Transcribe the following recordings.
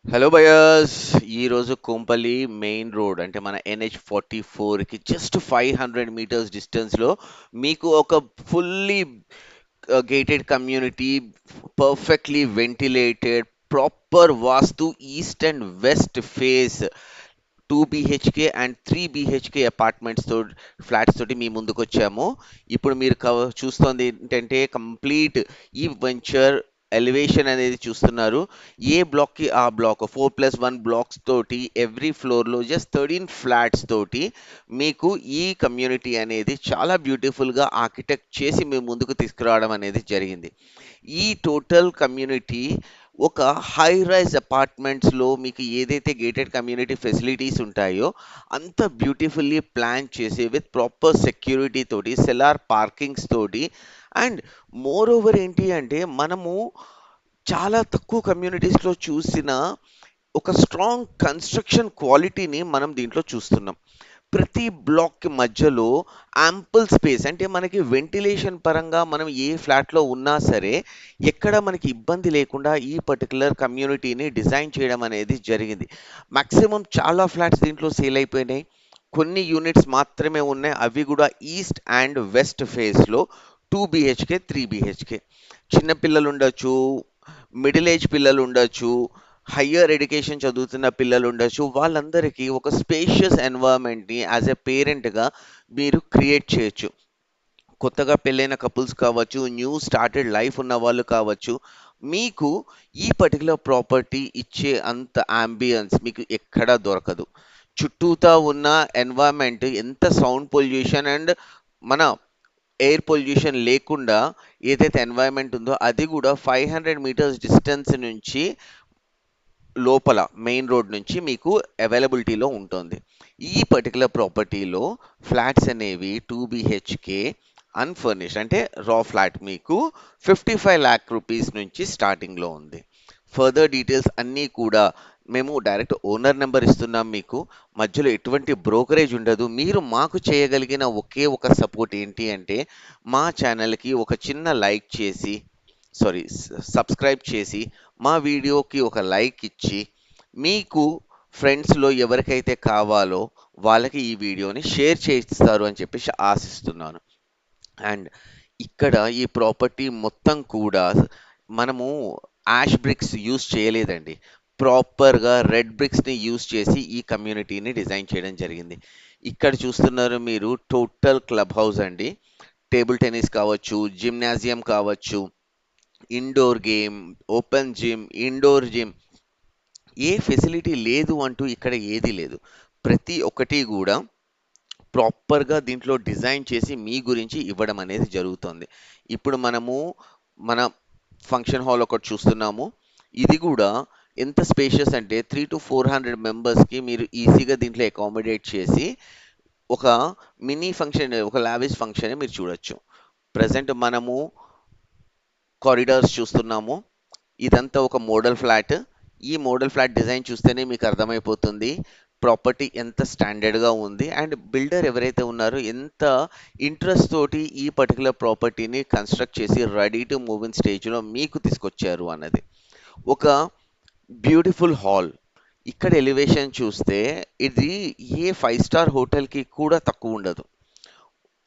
Hello buyers. ఈరోజు Kompally main road అంటే మన NH 44కి జస్ట్ 500 మీటర్స్ డిస్టెన్స్లో మీకు ఒక fully gated community, perfectly ventilated, proper vastu, east and west face 2 BHK and 3 BHK apartments flats తోటి మీ ముందుకు వచ్చాము. ఇప్పుడు మీరు చూస్తోంది ఏంటంటే కంప్లీట్ ఈ వెంచర్ ఎలివేషన్ అనేది చూస్తున్నారు. ఏ బ్లాక్కి ఆ బ్లాక్ 4+1 బ్లాక్స్ తోటి ఎవ్రీ ఫ్లోర్లో జస్ట్ 13 ఫ్లాట్స్ తోటి మీకు ఈ కమ్యూనిటీ అనేది చాలా బ్యూటిఫుల్గా ఆర్కిటెక్ట్ చేసి మీ ముందుకు తీసుకురావడం అనేది జరిగింది. ఈ టోటల్ కమ్యూనిటీ ఒక హై రైజ్ అపార్ట్మెంట్స్లో మీకు ఏదైతే గేటెడ్ కమ్యూనిటీ ఫెసిలిటీస్ ఉంటాయో అంత బ్యూటిఫుల్లీ ప్లాన్ చేసి విత్ ప్రాపర్ సెక్యూరిటీ తోటి, సెలార్ పార్కింగ్స్ తోటి, అండ్ మోర్ ఓవర్ ఏంటి అంటే మనము చాలా తక్కువ కమ్యూనిటీస్లో చూసిన ఒక స్ట్రాంగ్ కన్స్ట్రక్షన్ క్వాలిటీని మనం దీంట్లో చూస్తున్నాం. ప్రతి బ్లాక్ మధ్యలో యాంపుల్ స్పేస్, అంటే మనకి వెంటిలేషన్ పరంగా మనం ఏ ఫ్లాట్లో ఉన్నా సరే ఎక్కడ మనకి ఇబ్బంది లేకుండా ఈ పర్టికులర్ కమ్యూనిటీని డిజైన్ చేయడం అనేది జరిగింది. మాక్సిమం చాలా ఫ్లాట్స్ దీంట్లో సేల్ అయిపోయినాయి. కొన్ని యూనిట్స్ మాత్రమే ఉన్నాయి, అవి కూడా ఈస్ట్ అండ్ వెస్ట్ ఫేస్లో 2 BHK 3 BHK. చిన్న పిల్లలు ఉండొచ్చు, మిడిల్ ఏజ్ పిల్లలు ఉండొచ్చు, హయ్యర్ ఎడ్యుకేషన్ చదువుతున్న పిల్లలు ఉండొచ్చు. వాళ్ళందరికీ ఒక స్పేషియస్ ఎన్వైరన్మెంట్ని యాజ్ ఎ పేరెంట్గా మీరు క్రియేట్ చేయొచ్చు. కొత్తగా పెళ్ళైన కపుల్స్ కావచ్చు, న్యూ స్టార్టెడ్ లైఫ్ ఉన్న వాళ్ళు కావచ్చు, మీకు ఈ పర్టికులర్ ప్రాపర్టీ ఇచ్చే అంత అంబియన్స్ మీకు ఎక్కడా దొరకదు. చుట్టూతా ఉన్న ఎన్వైరన్మెంట్ ఎంత సౌండ్ పొల్యూషన్ అండ్ మన ఎయిర్ పొల్యూషన్ లేకుండా ఏదైతే ఎన్వైరన్మెంట్ ఉందో అది కూడా 500 మీటర్స్ డిస్టెన్స్ నుంచి లోపల మెయిన్ రోడ్ నుంచి మీకు అవైలబిలిటీలో ఉంటుంది. ఈ పర్టికులర్ ప్రాపర్టీలో ఫ్లాట్స్ అనేవి 2 BHK అన్ఫర్నిష్డ్ అంటే రా ఫ్లాట్ మీకు 55 lakh రూపీస్ నుంచి స్టార్టింగ్లో ఉంది. ఫర్దర్ డీటెయిల్స్ అన్నీ కూడా మేము డైరెక్ట్ ఓనర్ నెంబర్ ఇస్తున్నాం మీకు. మధ్యలో ఎటువంటి బ్రోకరేజ్ ఉండదు. మీరు మాకు చేయగలిగిన ఒకే ఒక సపోర్ట్ ఏంటి అంటే మా ఛానల్కి ఒక చిన్న లైక్ చేసి, సారీ, సబ్స్క్రైబ్ చేసి మా వీడియోకి ఒక లైక్ ఇచ్చి మీకు ఫ్రెండ్స్లో ఎవరికైతే కావాలో వాళ్ళకి ఈ వీడియోని షేర్ చేస్తారు అని చెప్పేసి ఆశిస్తున్నాను. అండ్ ఇక్కడ ఈ ప్రాపర్టీ మొత్తం కూడా మనము యాష్ బ్రిక్స్ యూస్ చేయలేదండి. ప్రాపర్గా రెడ్ బ్రిక్స్ని యూస్ చేసి ఈ కమ్యూనిటీని డిజైన్ చేయడం జరిగింది. ఇక్కడ చూస్తున్నారు మీరు టోటల్ క్లబ్ హౌస్ అండి. టేబుల్ టెన్నిస్ కావచ్చు, జిమ్నాజియం కావచ్చు, indoor game, open gym, indoor gym, ఏ ఫెసిలిటీ లేదు అంటూ ఇక్కడ ఏది లేదు. ప్రతి ఒక్కటి కూడా ప్రాపర్గా దీంట్లో డిజైన్ చేసి మీ గురించి ఇవ్వడం అనేది జరుగుతుంది. ఇప్పుడు మనము మన ఫంక్షన్ హాల్ ఒకటి చూస్తున్నాము. ఇది కూడా ఎంత స్పేషియస్ అంటే 300 to 400 మెంబర్స్కి మీరు ఈజీగా దీంట్లో అకామిడేట్ చేసి ఒక మినీ ఫంక్షన్, ఒక లావిష్ ఫంక్షన్ మీరు చూడొచ్చు. ప్రజెంట్ మనము కారిడార్స్ చూస్తున్నాము. ఇదంతా ఒక మోడల్ ఫ్లాట్. ఈ మోడల్ ఫ్లాట్ డిజైన్ చూస్తేనే మీకు అర్థమైపోతుంది ప్రాపర్టీ ఎంత స్టాండర్డ్గా ఉంది అండ్ బిల్డర్ ఎవరైతే ఉన్నారో ఎంత ఇంట్రెస్ట్ తోటి ఈ పర్టికులర్ ప్రాపర్టీని కన్స్ట్రక్ట్ చేసి రెడీ టు మూవ్ ఇన్ స్టేజ్లో మీకు తీసుకొచ్చారు అన్నది. ఒక బ్యూటిఫుల్ హాల్. ఇక్కడ ఎలివేషన్ చూస్తే ఇది ఏ 5 స్టార్ హోటల్కి కూడా తక్కువ ఉండదు.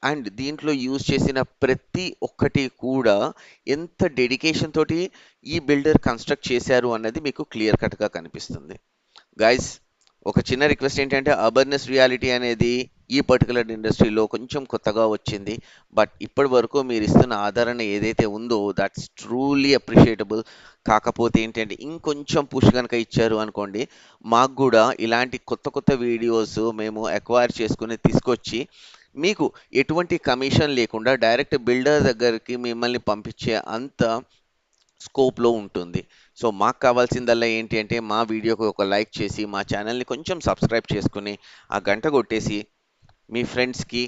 అండ్ దీంట్లో యూజ్ చేసిన ప్రతి ఒక్కటి కూడా ఎంత డెడికేషన్ తోటి ఈ బిల్డర్ కన్స్ట్రక్ట్ చేశారు అన్నది మీకు క్లియర్ కట్గా కనిపిస్తుంది. గైస్, ఒక చిన్న రిక్వెస్ట్ ఏంటంటే అబర్నెస్ రియాలిటీ అనేది ఈ పర్టికులర్ ఇండస్ట్రీలో కొంచెం కొత్తగా వచ్చింది. బట్ ఇప్పటి వరకు మీరు ఇస్తున్న ఆదరణ ఏదైతే ఉందో దట్స్ ట్రూలీ అప్రిషియేటబుల్. కాకపోతే ఏంటంటే ఇంకొంచెం పుష్ కనుక ఇచ్చారు అనుకోండి, మాకు కూడా ఇలాంటి కొత్త కొత్త వీడియోస్ మేము అక్వైర్ చేసుకుని తీసుకొచ్చి మీకు ఎటువంటి కమిషన్ లేకుండా డైరెక్ట్ బిల్డర్ దగ్గరికి మిమ్మల్ని పంపించే అంత స్కోప్లో ఉంటుంది. సో మాకు కావాల్సిందల్లా ఏంటి అంటే మా వీడియోకి ఒక లైక్ చేసి మా ఛానల్ని కొంచెం సబ్స్క్రైబ్ చేసుకుని ఆ గంట కొట్టేసి మీ ఫ్రెండ్స్కి,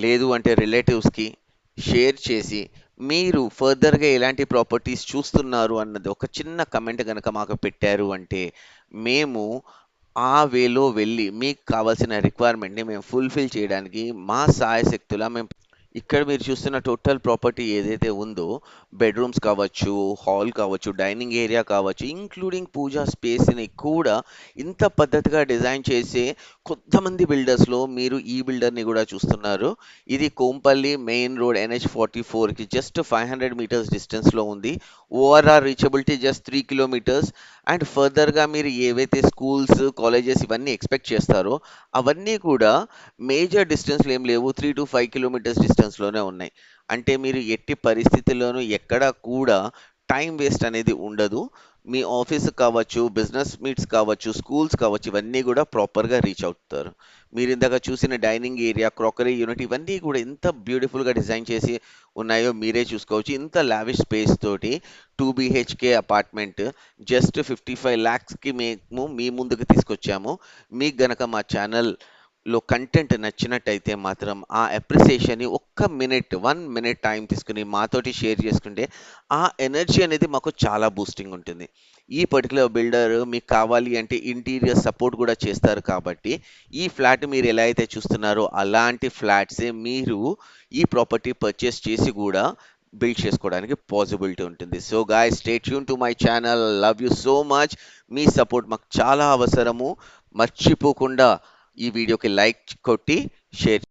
లేదు అంటే రిలేటివ్స్కి షేర్ చేసి మీరు ఫర్దర్గా ఎలాంటి ప్రాపర్టీస్ చూస్తున్నారు అన్నది ఒక చిన్న కమెంట్ కనుక మాకు పెట్టారు అంటే మేము ఆ వేలో వెళ్ళి మీకు కావాల్సిన రిక్వైర్మెంట్ని మేము ఫుల్ఫిల్ చేయడానికి మా సాయశక్తులా మేము ఇక్కడ మీరు చూస్తున్న టోటల్ ప్రాపర్టీ ఏదైతే ఉందో, బెడ్రూమ్స్ కావచ్చు, హాల్ కావచ్చు, డైనింగ్ ఏరియా కావచ్చు, ఇంక్లూడింగ్ పూజా స్పేస్ని కూడా ఇంత పద్ధతిగా డిజైన్ చేసే కొంతమంది బిల్డర్స్లో మీరు ఈ బిల్డర్ని కూడా చూస్తున్నారు. ఇది కోంపల్లి మెయిన్ రోడ్ NH44కి జస్ట్ 500 మీటర్స్ డిస్టెన్స్లో ఉంది. ORR reachability just 3 kilometres. And ఫర్దర్గా మీరు ఏవైతే స్కూల్స్, కాలేజెస్ ఇవన్నీ ఎక్స్పెక్ట్ చేస్తారో అవన్నీ కూడా మేజర్ డిస్టెన్స్‌లో ఏం లేవు. 3-5 కిలోమీటర్స్ డిస్టెన్స్‌లోనే ఉన్నాయి. అంటే మీరు ఎట్టి పరిస్థితుల్లోనూ ఎక్కడా కూడా టైం వేస్ట్ అనేది ఉండదు. మీ ఆఫీస్ కావచ్చు, బిజినెస్ మీట్స్ కావచ్చు, స్కూల్స్ కావచ్చు, ఇవన్నీ కూడా ప్రాపర్‌గా రీచ్ అవుతారు. మీరిందాక చూసిన డైనింగ్ ఏరియా, క్రాకరీ యూనిట్ ఇవన్నీ కూడా ఎంత బ్యూటిఫుల్‌గా డిజైన్ చేసి ఉన్నాయో మీరే చూసుకోవచ్చు. ఇంత లావిష్ స్పేస్ తోటి 2 బీహెచ్‌కే అపార్ట్మెంట్ జస్ట్ 55 లాక్స్‌కి మేము మీ ముందుకు తీసుకొచ్చాము. మీకు గనక మా ఛానల్‌లో కంటెంట్ నచ్చినట్టయితే మాత్రం ఆ అప్రిసియేషన్‌ని ఒక్క మినిట్, 1 మినిట్ టైం తీసుకొని మాతోటి షేర్ చేసుకుంటే ఆ ఎనర్జీ అనేది మాకు చాలా బూస్టింగ్ ఉంటుంది. ఈ పర్టిక్యులర్ బిల్డర్ మీకు కావాలి అంటే ఇంటీరియర్ సపోర్ట్ కూడా చేస్తారు కాబట్టి, ఈ ఫ్లాట్ మీరు ఎలా అయితే చూస్తున్నారో అలాంటి ఫ్లాట్సే మీరు ఈ ప్రాపర్టీ పర్చేస్ చేసి కూడా బిల్డ్ చేసుకోవడానికి పాసిబిలిటీ ఉంటుంది. So guys, stay tune to my channel. Love you so much. Me support మాకు చాలా అవసరము. మర్చిపోకుండా ఈ వీడియోకి లైక్ కొట్టి షేర్